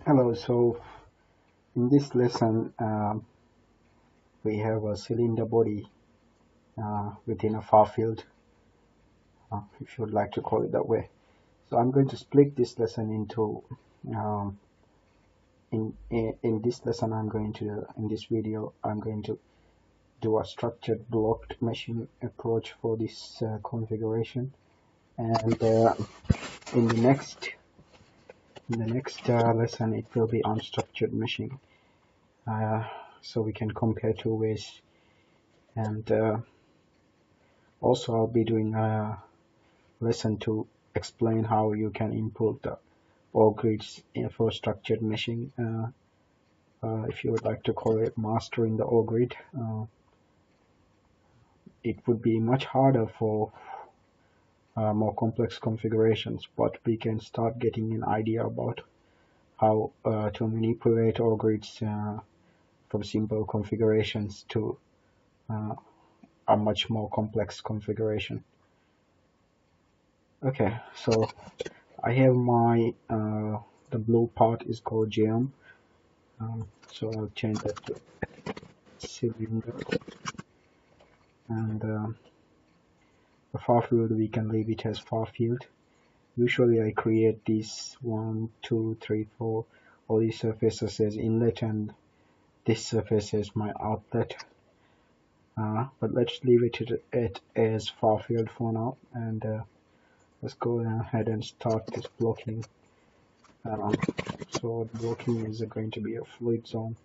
Hello, so in this lesson we have a cylinder body within a far field, if you would like to call it that way. So I'm going to split this lesson into, um, in this lesson in this video I'm going to do a structured blocked meshing approach for this configuration, and in the next lesson it will be unstructured meshing, so we can compare two ways. And also I'll be doing a lesson to explain how you can input the OR grids for structured meshing, if you would like to call it mastering the OR grid. It would be much harder for more complex configurations, but we can start getting an idea about how to manipulate OR grids from simple configurations to a much more complex configuration. Okay, so I have my the blue part is called gem, so I'll change that to cylinder, and the far field we can leave it as far field. Usually I create these 1, 2, 3, 4, all these surfaces as inlet, and this surface is my outlet, but let's leave it as far field for now, and let's go ahead and start this blocking. So the blocking is going to be a fluid zone.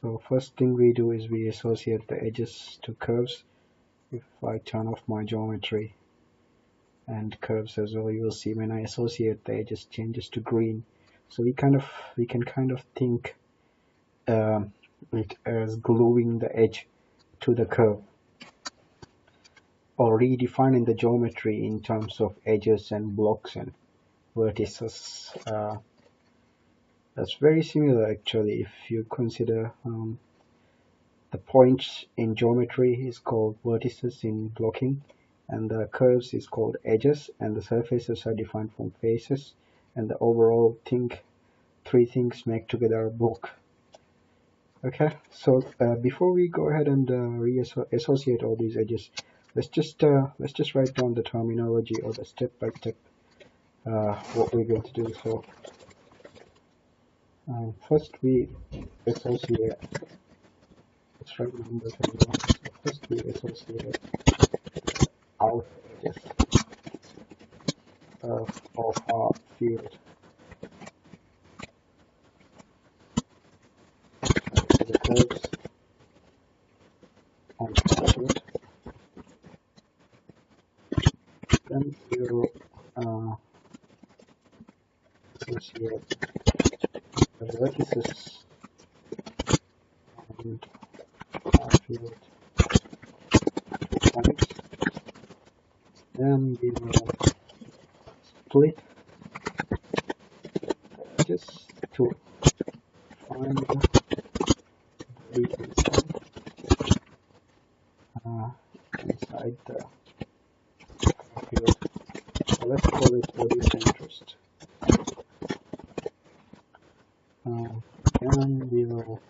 So first thing we do is we associate the edges to curves. If I turn off my geometry and curves as well, you will see when I associate the edges changes to green. So we can kind of think it as gluing the edge to the curve, or redefining the geometry in terms of edges and blocks and vertices. That's very similar actually. If you consider the points in geometry is called vertices in blocking, and the curves is called edges, and the surfaces are defined from faces, and the overall three things make together a block. Okay, so before we go ahead and associate all these edges, let's just write down the terminology or the step by step what we're going to do. So first we associate. Let's write numbers as well. So first we associate outer edges of our field. So the curves on the field. Then we will associate the vertices and our field points. Then we will split the edges to find the bleed inside the field. So let's call it body of interest. Then we will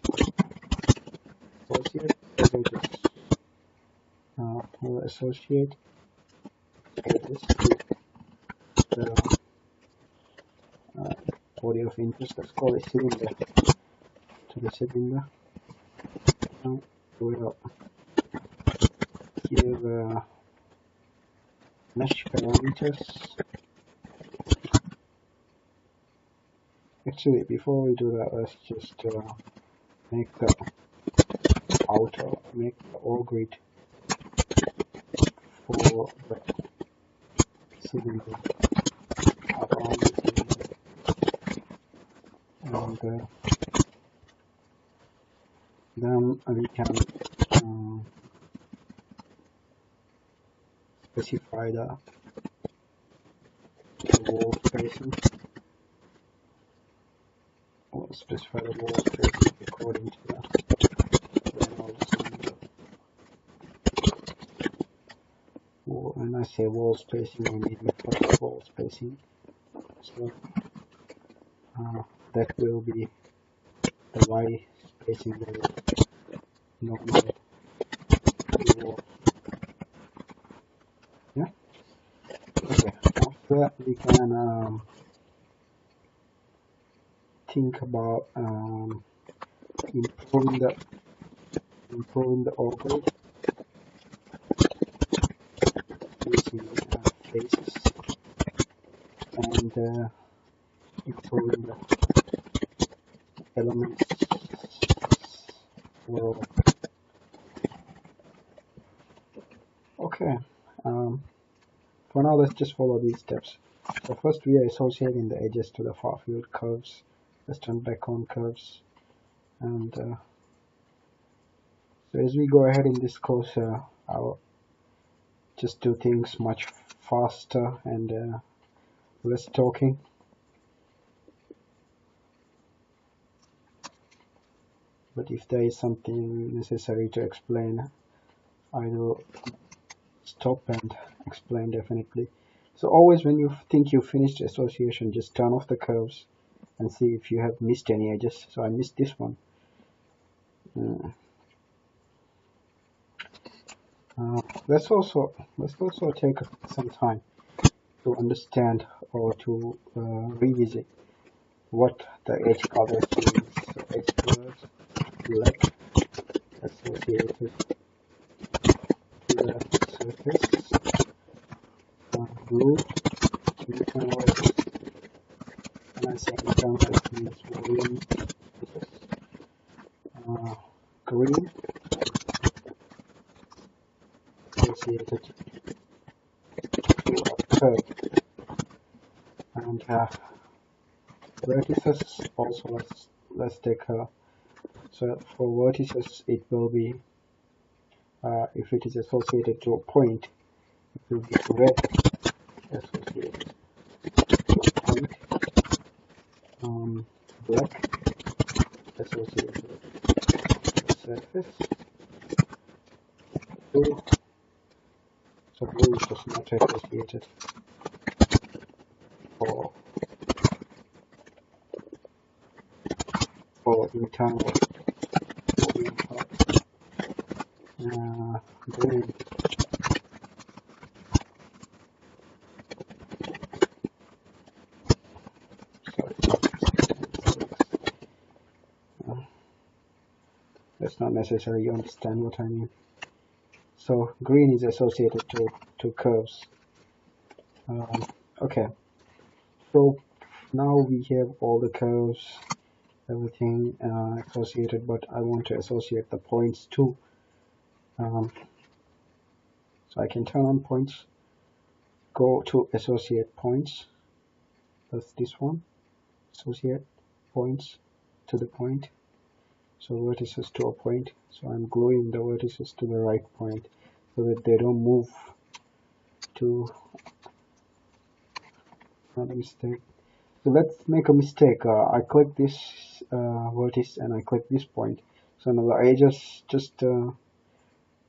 associate the edges. We'll associate edges to the body of interest. Let's call it cylinder. To the cylinder. Now we'll give mesh parameters. Actually, before we do that, let's just make the OR grid for the cylinder around the cylinder, and then we can specify the wall spacing. We'll specify the wall spacing according to the Reynolds wall So when I say wall spacing, I mean the first wall spacing. So that will be the y spacing level normal wall. Yeah. Okay. After that, we can think about improving the orbit using phases and improving the elements world. Okay. For now, let's just follow these steps. So first, we are associating the edges to the far-field curves, west and background curves, and so as we go ahead in this course, I'll just do things much faster and less talking. But if there is something necessary to explain, I will stop and explain definitely. So always when you think you finished association, just turn off the curves and see if you have missed any edges. So I missed this one. Let's also take some time to understand or to revisit what the edge colors means. So edge colors, black associated to the surface, blue, internal edges. When I say internal, it means volume edges. Green associated to a curve, and vertices also. Let's take so for vertices it will be if it is associated to a point, it will be red associated to a point, black associated to the surface, blue, so blue is just not associated for internal volume parts. Green that's not necessary, you understand what I mean. So green is associated to curves. Okay, so now we have all the curves, everything associated, but I want to associate the points too. So I can turn on points, go to associate points. That's this one, associate points to the point. So vertices to a point. So I'm gluing the vertices to the right point so that they don't move to not a mistake. So let's make a mistake. I click this vertex and I click this point. So now the edges just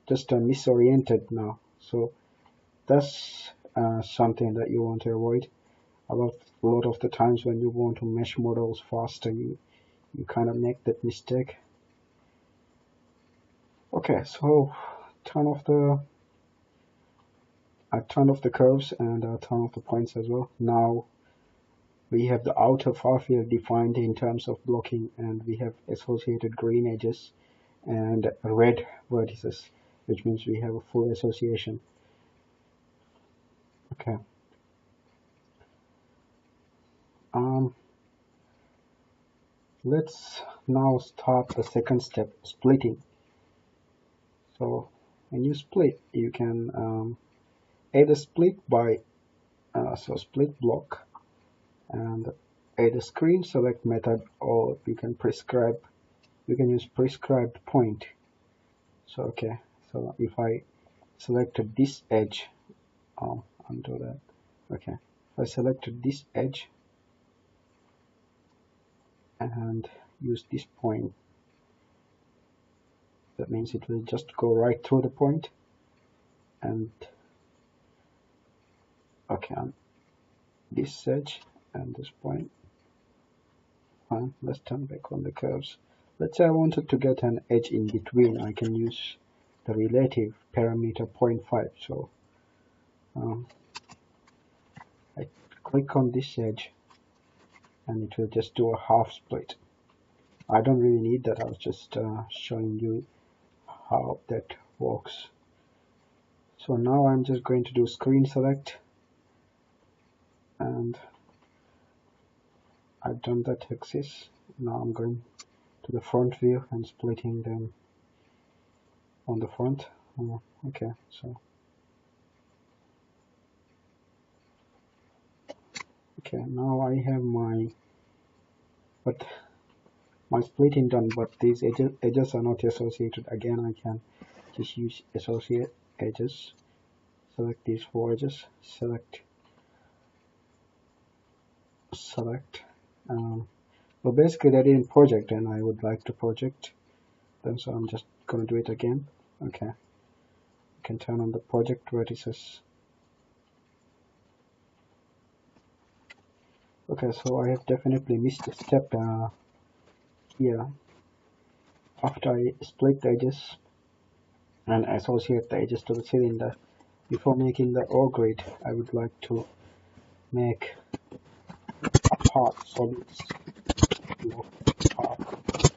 misoriented now. So that's something that you want to avoid. A lot of the times when you want to mesh models faster, you kind of make that mistake. Okay, so I turned off the curves and I turned off the points as well. Now we have the outer far field defined in terms of blocking, and we have associated green edges and red vertices, which means we have a full association. Okay. Let's now start the second step, splitting. So when you split, you can either split by split block and either screen select method, or you can use prescribed point. So okay, so if I selected this edge, undo that. Okay, if I selected this edge and use this point, that means it will just go right through the point, and okay, on this edge and this point. Fine, let's turn back on the curves. Let's say I wanted to get an edge in between. I can use the relative parameter 0.5. So I click on this edge and it will just do a half split. I don't really need that. I was just showing you how that works. So now I'm just going to do screen select, and I've done that axis. Now I'm going to the front view and splitting them on the front. Okay, so okay, now I have my splitting done, but these edges are not associated. Again, I can just use associate edges. Select these 4 edges. Select. Well, basically that didn't project, and I would like to project them, so I'm just gonna do it again. Okay, you can turn on the project vertices. Okay, so I have definitely missed a step here. After I split the edges and associate the edges to the cylinder, before making the O grid, I would like to make a path, solids path.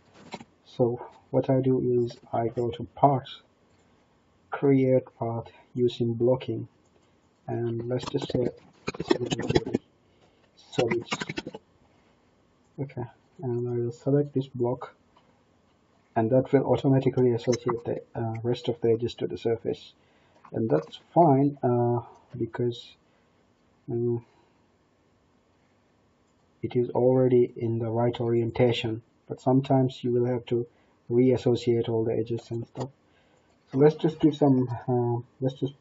So what I do is I go to parts, create path using blocking, and let's just say solids. Okay, and I will select this block, and that will automatically associate the rest of the edges to the surface, and that's fine because it is already in the right orientation, but sometimes you will have to reassociate all the edges and stuff. So let's just give some let's just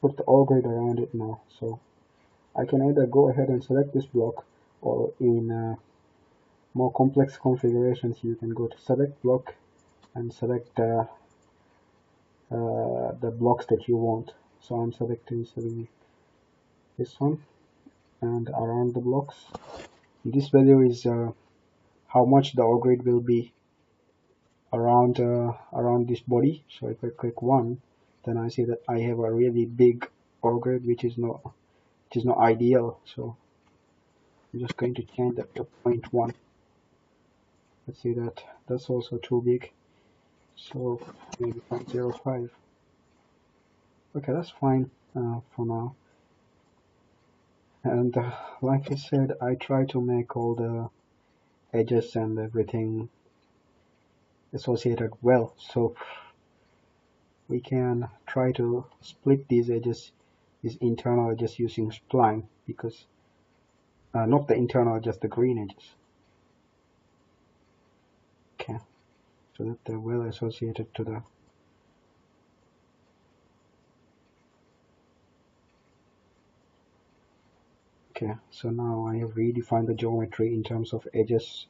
put the O grid around it now. So I can either go ahead and select this block, or in more complex configurations you can go to select block and select the blocks that you want. So I'm selecting this one, and around the blocks, this value is how much the O grid will be around this body. So if I click 1, then I see that I have a really big O grid, which is not ideal. So I'm just going to change that to 0.1. Let's see, that's also too big, so maybe 0.05. Okay, that's fine for now. And like I said, I try to make all the edges and everything associated well, so we can try to split these edges, these internal edges, using spline, because not the internal, just the green edges. Okay, so that they're well associated to the okay. So now I have redefined the geometry in terms of edges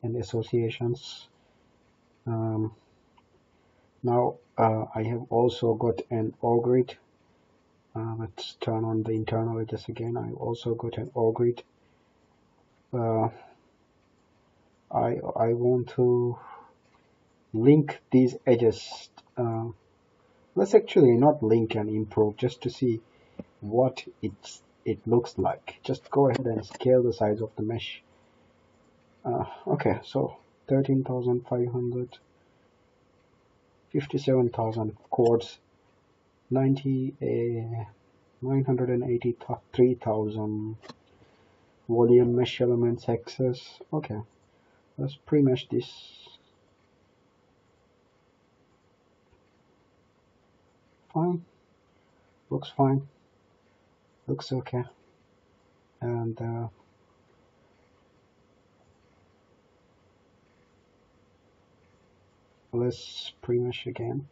and associations. Now I have also got an O grid. Let's turn on the internal edges again. I also got an O grid. I want to link these edges. Let's actually not link and improve, just to see what it looks like. Just go ahead and scale the size of the mesh. Okay, so 13,500, 57,000 chords, 983,000 volume mesh elements access. Okay, let's pre-mesh this. Fine, looks fine, looks okay. And let's pre-mesh again,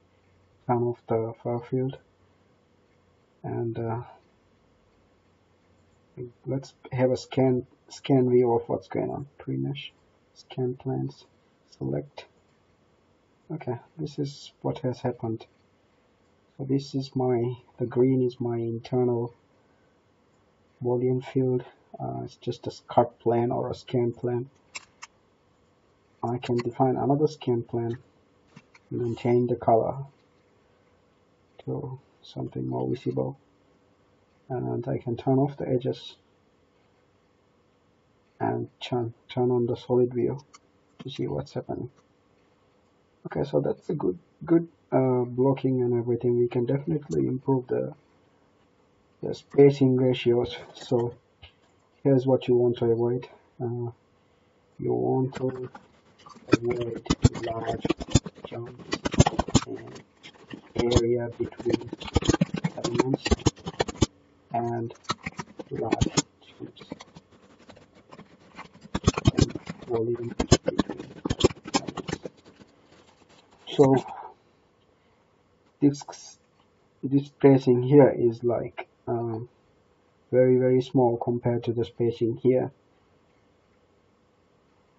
turn off the far field, and let's have a scan view of what's going on. Pre-mesh, scan planes, select. Okay, this is what has happened. So this is the green is my internal volume field. It's just a cut plane or a scan plane. I can define another scan plane and change the color to something more visible, and I can turn off the edges and turn on the solid view to see what's happening. Okay, so that's a good blocking and everything. We can definitely improve the spacing ratios. So here's what you want to avoid. You want to avoid large jumps in area between elements and large jumps in volume between elements. So this spacing here is like very small compared to the spacing here.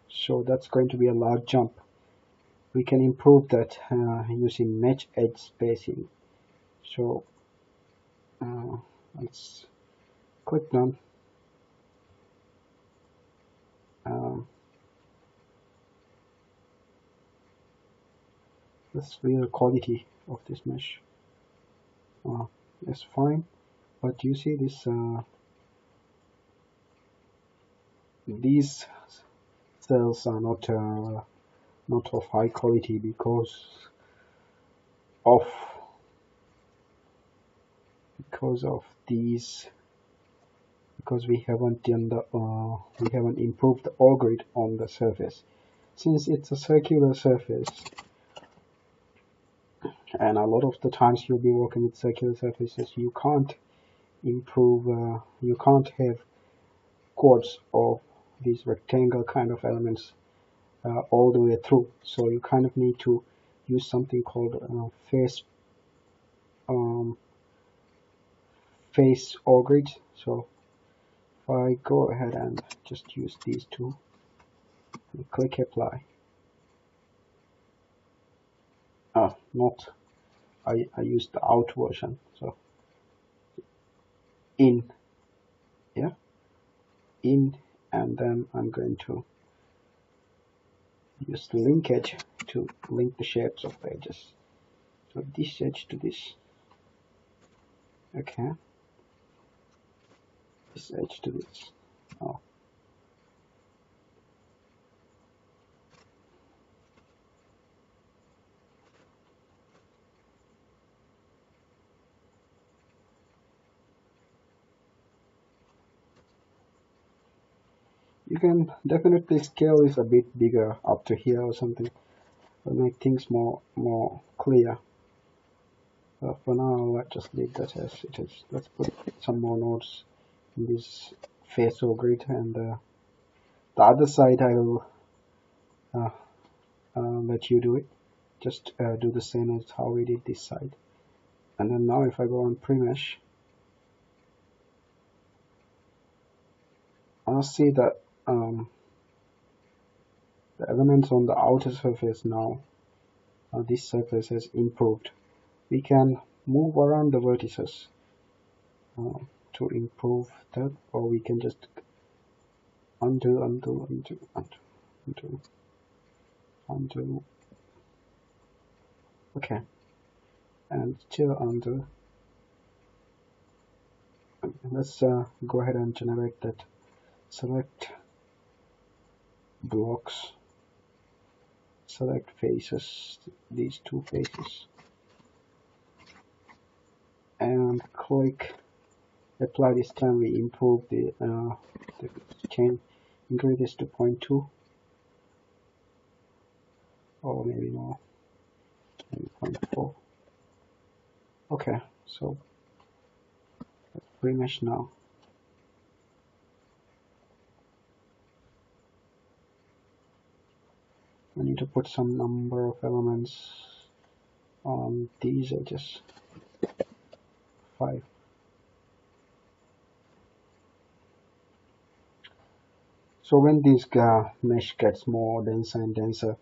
So that's going to be a large jump. We can improve that using match edge spacing. So let's click done. Let's view the quality of this mesh. It's fine, but you see this these cells are not of high quality because of these, because we haven't done the we haven't improved the grid on the surface. Since it's a circular surface, and a lot of the times you'll be working with circular surfaces, you can't improve, you can't have chords of these rectangle kind of elements all the way through. So you kind of need to use something called face grid. So if I go ahead and just use these two and click apply. I used the out version. So in, and then I'm going to use the link edge to link the shapes of the edges. So this edge to this. Okay. This edge to this. You can definitely scale this a bit bigger up to here or something to make things more clear. But for now, let's just leave that as it is. Let's put some more nodes in this face grid, and the other side I will let you do it. Just do the same as how we did this side. And then now if I go on pre-mesh, I'll see that the elements on the outer surface now, this surface has improved. We can move around the vertices to improve that, or we can just undo. Okay, and still undo. Let's go ahead and generate that. Select blocks, select faces, these two faces, and click apply. This time we improve the chain, increase this to 0.2 or maybe more, maybe 0.4. Okay, so let's pre-mesh now. I need to put some number of elements on these edges. 5. So when this mesh gets more denser and denser,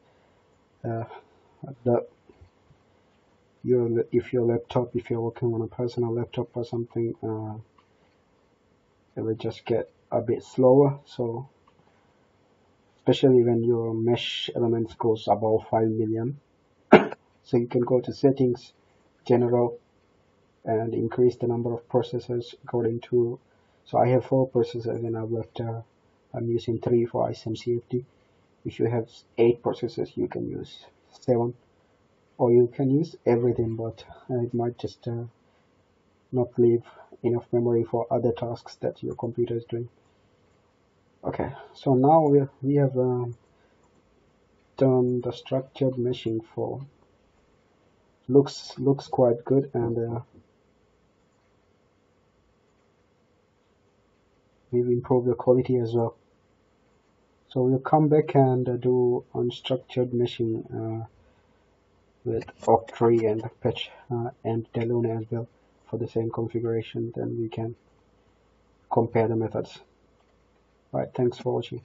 if you're working on a personal laptop or something, it will just get a bit slower. So especially when your mesh elements goes above 5 million. So you can go to settings, general, and increase the number of processors according to. So I have 4 processors and I've left I'm using 3 for ICEM CFD. If you have 8 processors, you can use 7, or you can use everything, but it might just not leave enough memory for other tasks that your computer is doing. Okay, so now we have done the structured meshing for. Looks quite good, and we've improved the quality as well. So we'll come back and do unstructured meshing with Octree and Patch and Delune as well for the same configuration. Then we can compare the methods. Right, thanks for watching.